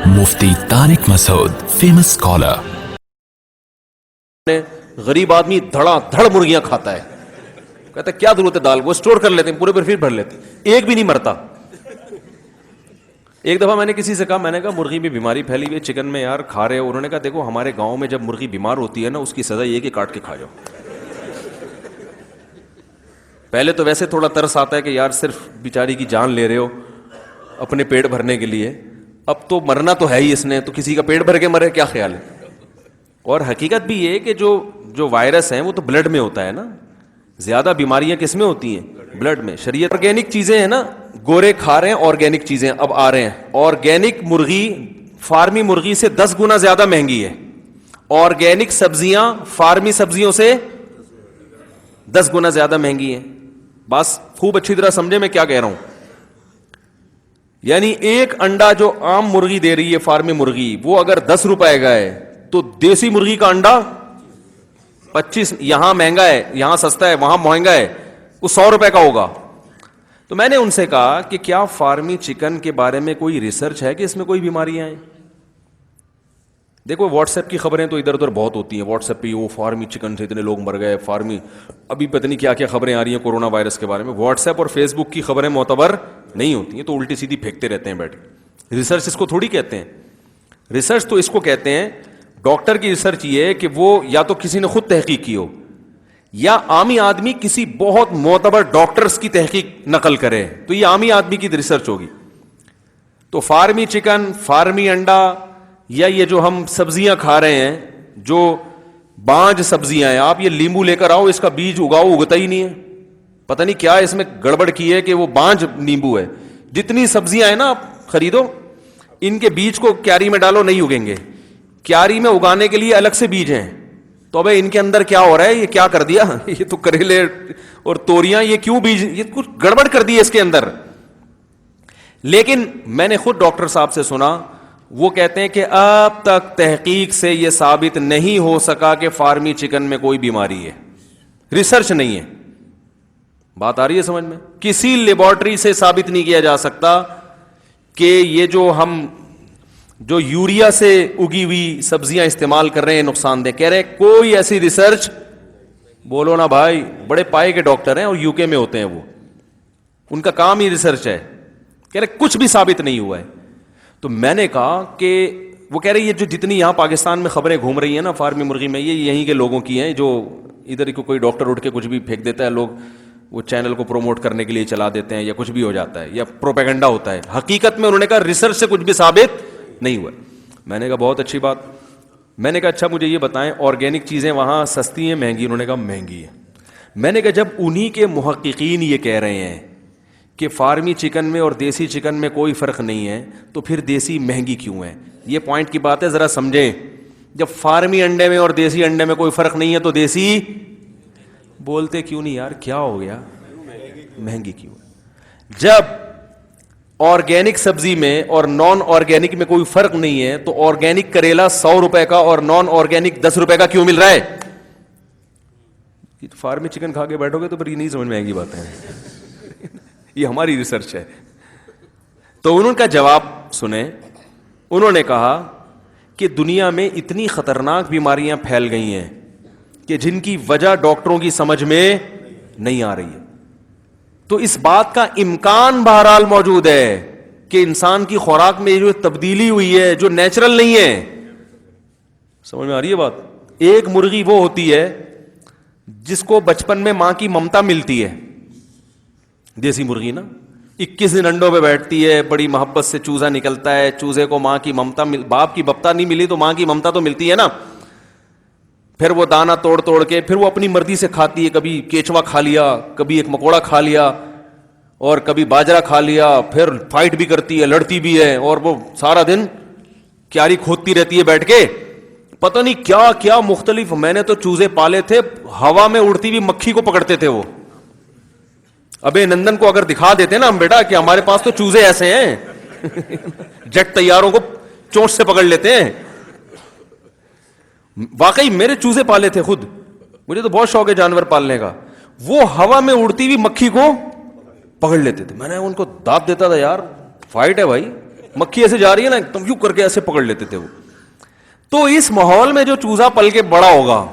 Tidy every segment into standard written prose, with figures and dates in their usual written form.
مفتی طارق مسعود, famous scholar. غریب آدمی دھڑا دھڑ مرغیاں کھاتا ہے, کہتا ہے کیا ضرورت ہے دال, وہ اسٹور کر لیتے ہیں پورے پر پھر بھر لیتے ہیں, ایک بھی نہیں مرتا. ایک دفعہ میں نے کسی سے کہا, میں نے کہا مرغی میں بیماری پھیلی ہوئی ہے, چکن میں یار کھا رہے ہو. انہوں نے کہا دیکھو ہمارے گاؤں میں جب مرغی بیمار ہوتی ہے نا, اس کی سزا یہ کہ کاٹ کے کھا جاؤ. پہلے تو ویسے تھوڑا ترس آتا ہے کہ یار صرف بیچاری کی جان لے رہے ہو اپنے پیٹ بھرنے کے لیے, اب تو مرنا تو ہے ہی اس نے, تو کسی کا پیٹ بھر کے مرے کیا خیال ہے. اور حقیقت بھی یہ کہ جو وائرس ہیں وہ تو بلڈ میں ہوتا ہے نا, زیادہ بیماریاں کس میں ہوتی ہیں, بلڈ میں. شریعت آرگینک چیزیں ہیں نا, گورے کھا رہے ہیں آرگینک چیزیں, اب آ رہے ہیں آرگینک مرغی فارمی مرغی سے 10 گنا زیادہ مہنگی ہے. آرگینک سبزیاں فارمی سبزیوں سے 10 گنا زیادہ مہنگی ہیں. بس خوب اچھی طرح سمجھے میں کیا کہہ رہا ہوں. یعنی ایک انڈا جو عام مرغی دے رہی ہے فارمی مرغی, وہ اگر 10 روپے کا ہے تو دیسی مرغی کا انڈا 25, یہاں مہنگا ہے, یہاں سستا ہے, وہاں مہنگا ہے, وہ 100 روپے کا ہوگا. تو میں نے ان سے کہا کہ کیا فارمی چکن کے بارے میں کوئی ریسرچ ہے کہ اس میں کوئی بیماریاں ہیں. دیکھو واٹس ایپ کی خبریں تو ادھر ادھر بہت ہوتی ہیں, واٹس ایپ پہ وہ فارمی چکن سے اتنے لوگ مر گئے, فارمی ابھی پتہ نہیں کیا کیا خبریں آ رہی ہیں کورونا وائرس کے بارے میں. واٹس ایپ اور فیس بک کی خبریں معتبر نہیں ہوتی ہیں, تو الٹی سیدھی پھینکتے رہتے ہیں بیٹھ. ریسرچ اس کو تھوڑی کہتے ہیں. ریسرچ تو اس کو کہتے ہیں, ڈاکٹر کی ریسرچ یہ ہے کہ وہ یا تو کسی نے خود تحقیق کی ہو, یا عامی آدمی کسی بہت معتبر ڈاکٹرز کی تحقیق نقل کرے, تو یہ عامی آدمی کی ریسرچ ہوگی. تو فارمی چکن, فارمی انڈا, یا یہ جو ہم سبزیاں کھا رہے ہیں جو بانج سبزیاں ہیں, آپ یہ لیمبو لے کر آؤ, اس کا بیج اگاؤ, اگتا ہی نہیں ہے. پتہ نہیں کیا اس میں گڑبڑ کی ہے کہ وہ بانج نیمبو ہے. جتنی سبزیاں ہیں نا آپ خریدو, ان کے بیج کو کیاری میں ڈالو, نہیں اگیں گے. کیاری میں اگانے کے لیے الگ سے بیج ہیں. تو ابے ان کے اندر کیا ہو رہا ہے, یہ کیا کر دیا, یہ تو کریلے اور توریاں, یہ کیوں بیج, یہ کچھ گڑبڑ کر دی ہے اس کے اندر. لیکن میں نے خود ڈاکٹر صاحب سے سنا, وہ کہتے ہیں کہ اب تک تحقیق سے یہ ثابت نہیں ہو سکا کہ فارمی چکن میں کوئی بیماری ہے, ریسرچ نہیں ہے. بات آ رہی ہے سمجھ میں؟ کسی لیبارٹری سے ثابت نہیں کیا جا سکتا کہ یہ جو یوریا سے اگی ہوئی سبزیاں استعمال کر رہے ہیں نقصان دہ. کہہ رہے کوئی ایسی ریسرچ, بولو نا بھائی, بڑے پائے کے ڈاکٹر ہیں اور یو کے میں ہوتے ہیں, وہ ان کا کام ہی ریسرچ ہے. کہہ رہے کچھ بھی ثابت نہیں ہوا ہے. تو میں نے کہا کہ وہ کہہ رہے یہ جو جتنی یہاں پاکستان میں خبریں گھوم رہی ہیں نا فارمی مرغی میں, یہ یہیں کے لوگوں کی ہیں, جو ادھر کو کوئی ڈاکٹر اٹھ کے کچھ بھی پھینک دیتا ہے, لوگ وہ چینل کو پروموٹ کرنے کے لیے چلا دیتے ہیں, یا کچھ بھی ہو جاتا ہے, یا پروپیگنڈا ہوتا ہے. حقیقت میں انہوں نے کہا ریسرچ سے کچھ بھی ثابت نہیں ہوا. میں نے کہا بہت اچھی بات. میں نے کہا اچھا مجھے یہ بتائیں آرگینک چیزیں وہاں سستی ہیں مہنگی؟ انہوں نے کہا مہنگی ہے. میں نے کہا جب انہی کے محققین یہ کہہ رہے ہیں کہ فارمی چکن میں اور دیسی چکن میں کوئی فرق نہیں ہے, تو پھر دیسی مہنگی کیوں ہے؟ یہ پوائنٹ کی بات ہے, ذرا سمجھیں. جب فارمی انڈے میں اور دیسی انڈے میں کوئی فرق نہیں ہے تو دیسی بولتے کیوں نہیں یار, کیا ہو گیا, مہنگی کیوں ہے؟ جب آرگینک سبزی میں اور نان آرگینک میں کوئی فرق نہیں ہے تو آرگینک کریلا 100 روپے کا اور نان آرگینک 10 روپے کا کیوں مل رہا ہے؟ فارمی چکن کھا کے بیٹھو گے تو پھر یہ نہیں سمجھ میں آئے گی باتیں. یہ ہماری ریسرچ ہے. تو انہوں کا جواب سنیں. انہوں نے کہا کہ دنیا میں اتنی خطرناک بیماریاں پھیل گئی ہیں کہ جن کی وجہ ڈاکٹروں کی سمجھ میں نہیں آ رہی ہے. تو اس بات کا امکان بہرحال موجود ہے کہ انسان کی خوراک میں جو تبدیلی ہوئی ہے جو نیچرل نہیں ہے. سمجھ میں آ رہی ہے بات؟ ایک مرغی وہ ہوتی ہے جس کو بچپن میں ماں کی ممتا ملتی ہے, دیسی مرغی نا, 21 دن انڈوں پہ بیٹھتی ہے, بڑی محبت سے چوزا نکلتا ہے, چوزے کو ماں کی ممتا باپ کی ممتا نہیں ملی تو ماں کی ممتا تو ملتی ہے نا. پھر وہ دانا توڑ توڑ کے پھر وہ اپنی مرضی سے کھاتی ہے, کبھی کیچوا کھا لیا, کبھی ایک مکوڑا کھا لیا, اور کبھی باجرا کھا لیا. پھر فائٹ بھی کرتی ہے, لڑتی بھی ہے, اور وہ سارا دن کیاری کھودتی رہتی ہے بیٹھ کے, پتہ نہیں کیا کیا مختلف. میں نے تو چوزے پالے تھے, ہوا میں اڑتی ہوئی مکھی کو پکڑتے تھے وہ. ابے نندن کو اگر دکھا دیتے نا ہم بیٹا کہ ہمارے پاس تو چوزے ایسے ہیں, جیٹ طیاروں کو چونچ سے پکڑ لیتے ہیں. واقعی میرے چوزے پالے تھے خود, مجھے تو بہت شوق ہے جانور پالنے کا. وہ ہوا میں اڑتی ہوئی مکھی کو پکڑ لیتے تھے. میں نے ان کو داد دیتا تھا, یار فائٹ ہے بھائی, مکھی ایسے جا رہی ہے نا تم یوں کر کے ایسے پکڑ لیتے تھے وہ. تو اس ماحول میں جو چوزا پل کے بڑا ہوگا,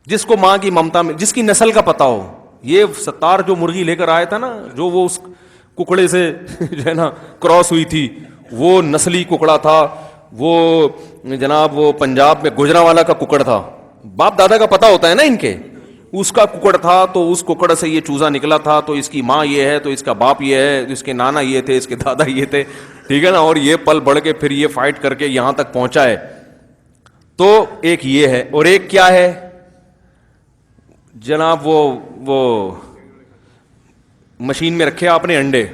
جس کو ماں کی ممتا میں, جس کی نسل کا پتا ہو, یہ ستار جو مرغی لے کر آیا تھا نا, جو وہ اس ککڑے سے جو ہے نا کراس ہوئی تھی, وہ نسلی ککڑا تھا, وہ جناب وہ پنجاب میں گجرانوالا کا ککڑ تھا, باپ دادا کا پتا ہوتا ہے نا ان کے, اس کا ککڑ تھا, تو اس ککڑ سے یہ چوزا نکلا تھا, تو اس کی ماں یہ ہے, تو اس کا باپ یہ ہے, اس کے نانا یہ تھے, اس کے دادا یہ تھے, ٹھیک ہے نا, اور یہ پل بڑھ کے پھر یہ فائٹ کر کے یہاں تک پہنچا ہے. تو ایک یہ ہے, اور ایک کیا ہے جناب, وہ مشین میں رکھے آپ نے انڈے,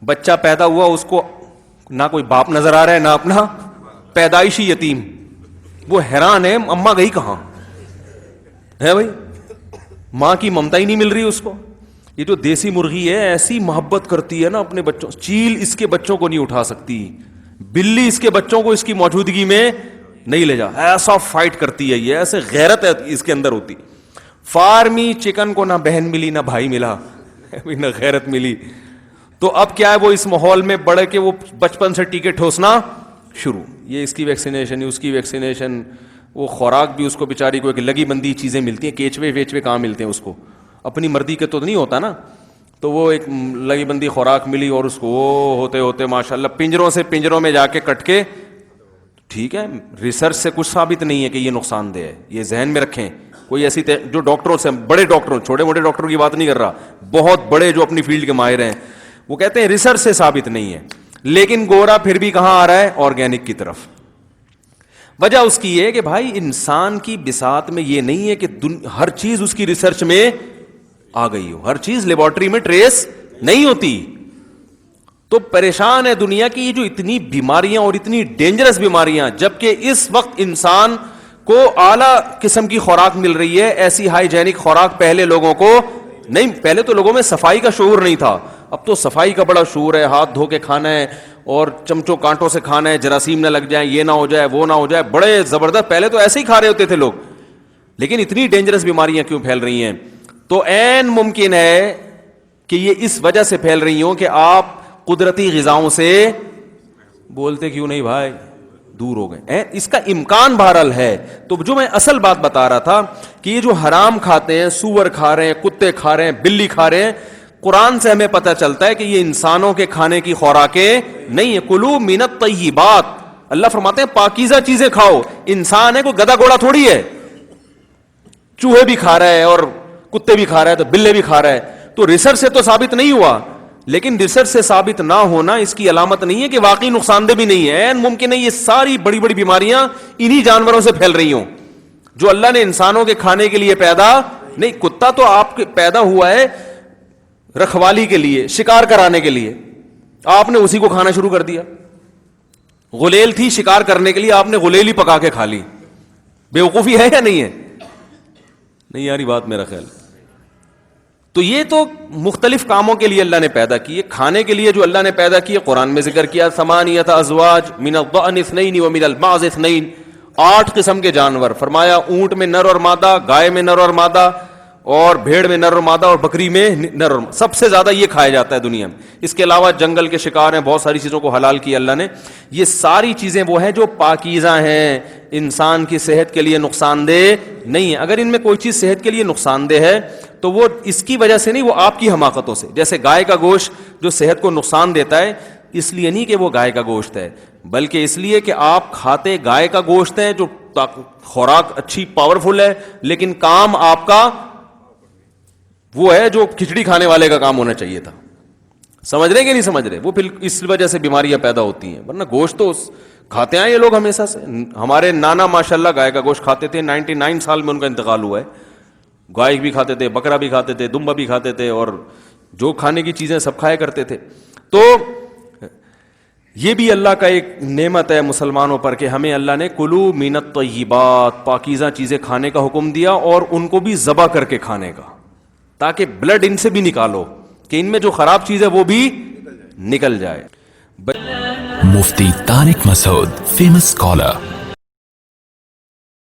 بچہ پیدا ہوا, اس کو نہ کوئی باپ نظر آ رہا ہے نہ اپنا پیدائشی یتیم, وہ حیران ہے اماں گئی کہاں ہے بھائی, ماں کی ممتا ہی نہیں مل رہی اس کو. یہ جو دیسی مرغی ہے ایسی محبت کرتی ہے نا اپنے بچوں, چیل اس کے بچوں کو نہیں اٹھا سکتی, بلی اس کے بچوں کو اس کی موجودگی میں نہیں لے جا, ایسا فائٹ کرتی ہے یہ, ایسے غیرت ہے اس کے اندر ہوتی. فارمی چکن کو نہ بہن ملی نہ بھائی ملا, نہ غیرت ملی. تو اب کیا ہے, وہ اس ماحول میں بڑھ کے وہ بچپن سے ٹیکے ٹھوسنا شروع, یہ اس کی ویکسینیشن, اس کی ویکسینیشن, وہ خوراک بھی اس کو بیچاری کو ایک لگی بندی چیزیں ملتی ہیں, کیچوے ویچوے کہاں ملتے ہیں اس کو, اپنی مرضی کے تو نہیں ہوتا نا, تو وہ ایک لگی بندی خوراک ملی, اور اس کو وہ ہوتے ہوتے ماشاءاللہ پنجروں میں جا کے کٹ کے. ٹھیک ہے, ریسرچ سے کچھ ثابت نہیں ہے کہ یہ نقصان دہ ہے, یہ ذہن میں رکھیں. کوئی ایسی جو ڈاکٹروں سے, بڑے ڈاکٹروں, چھوٹے موٹے ڈاکٹروں کی بات نہیں کر رہا, بہت بڑے جو اپنی فیلڈ کے ماہر ہیں, وہ کہتے ہیں ریسرچ سے ثابت نہیں ہے. لیکن گورا پھر بھی کہاں آ رہا ہے, آرگینک کی طرف. وجہ اس کی یہ کہ بھائی انسان کی بساط میں یہ نہیں ہے کہ ہر چیز اس کی ریسرچ میں آ گئی ہو, ہر چیز لیبارٹری میں ٹریس نہیں ہوتی. تو پریشان ہے دنیا کی یہ جو اتنی بیماریاں اور اتنی ڈینجرس بیماریاں, جبکہ اس وقت انسان کو اعلیٰ قسم کی خوراک مل رہی ہے, ایسی ہائیجینک خوراک پہلے لوگوں کو نہیں, پہلے تو لوگوں میں صفائی کا شعور نہیں تھا, اب تو صفائی کا بڑا شعور ہے, ہاتھ دھو کے کھانا ہے اور چمچوں کانٹوں سے کھانا ہے, جراثیم نہ لگ جائیں, یہ نہ ہو جائے, وہ نہ ہو جائے, بڑے زبردست. پہلے تو ایسے ہی کھا رہے ہوتے تھے لوگ, لیکن اتنی ڈینجرس بیماریاں کیوں پھیل رہی ہیں؟ تو عین ممکن ہے کہ یہ اس وجہ سے پھیل رہی ہوں کہ آپ قدرتی غذاؤں سے, بولتے کیوں نہیں بھائی, دور ہو گئے. اس کا امکان بہرحال ہے. تو جو میں اصل بات بتا رہا تھا کہ یہ جو حرام کھاتے ہیں, سور کھا رہے ہیں, کتے کھا رہے ہیں, بلی کھا رہے ہیں, قرآن سے ہمیں پتہ چلتا ہے کہ یہ انسانوں کے کھانے کی خوراکیں نہیں ہیں. کلو من الطیبات, اللہ فرماتے ہیں پاکیزہ چیزیں کھاؤ. انسان ہے, کوئی گدھا گھوڑا تھوڑی ہے, چوہے بھی کھا رہا ہے اور کتے بھی کھا رہا ہے تو بلے بھی کھا رہا ہے. تو ریسرچ سے تو ثابت نہیں ہوا, لیکن ریسرچ سے ثابت نہ ہونا اس کی علامت نہیں ہے کہ واقعی نقصان دہ بھی نہیں ہے. ممکن ہے یہ ساری بڑی بڑی بیماریاں انہی جانوروں سے پھیل رہی ہوں جو اللہ نے انسانوں کے کھانے کے لیے پیدا نہیں. کتا تو آپ کے پیدا ہوا ہے رکھوالی کے لیے, شکار کرانے کے لیے, آپ نے اسی کو کھانا شروع کر دیا. غلیل تھی شکار کرنے کے لیے, آپ نے غلیل ہی پکا کے کھا لی. بیوقوفی ہے یا نہیں ہے؟ نہیں یاری بات میرا خیال. تو یہ تو مختلف کاموں کے لیے اللہ نے پیدا کیے. کھانے کے لیے جو اللہ نے پیدا کیے قرآن میں ذکر کیا, ثمانیۃ ازواج من الضأن اثنین ومن المعز اثنین, 8 قسم کے جانور. فرمایا اونٹ میں نر اور مادہ, گائے میں نر اور مادہ, اور بھیڑ میں نر اور مادہ, اور بکری میں نر اور مادہ. سب سے زیادہ یہ کھایا جاتا ہے دنیا میں. اس کے علاوہ جنگل کے شکار ہیں, بہت ساری چیزوں کو حلال کیا اللہ نے. یہ ساری چیزیں وہ ہیں جو پاکیزہ ہیں, انسان کی صحت کے لیے نقصان دہ نہیں ہے. اگر ان میں کوئی چیز صحت کے لیے نقصان دہ ہے تو وہ اس کی وجہ سے نہیں, وہ آپ کی حماقتوں سے. جیسے گائے کا گوشت جو صحت کو نقصان دیتا ہے, اس لیے نہیں کہ وہ گائے کا گوشت ہے, بلکہ اس لیے کہ آپ کھاتے گائے کا گوشت ہے جو خوراک اچھی پاورفل ہے, لیکن کام آپ کا وہ ہے جو کھچڑی کھانے والے کا کام ہونا چاہیے تھا. سمجھ رہے کہ نہیں سمجھ رہے؟ وہ پھر اس وجہ سے بیماریاں پیدا ہوتی ہیں. ورنہ گوشت تو کھاتے ہیں یہ لوگ ہمیشہ سے. ہمارے نانا ماشاءاللہ گائے کا گوشت کھاتے تھے, 99 سال میں ان کا انتقال ہوا ہے. گائے بھی کھاتے تھے, بکرا بھی کھاتے تھے, دمبا بھی کھاتے تھے, اور جو کھانے کی چیزیں سب کھایا کرتے تھے. تو یہ بھی اللہ کا ایک نعمت ہے مسلمانوں پر کہ ہمیں اللہ نے کلو من الطیبات, پاکیزہ چیزیں کھانے کا حکم دیا, اور ان کو بھی ذبح کر کے کھانے کا, تاکہ بلڈ ان سے بھی نکالو کہ ان میں جو خراب چیز ہے وہ بھی نکل جائے. مفتی طارق مسعود, famous scholar.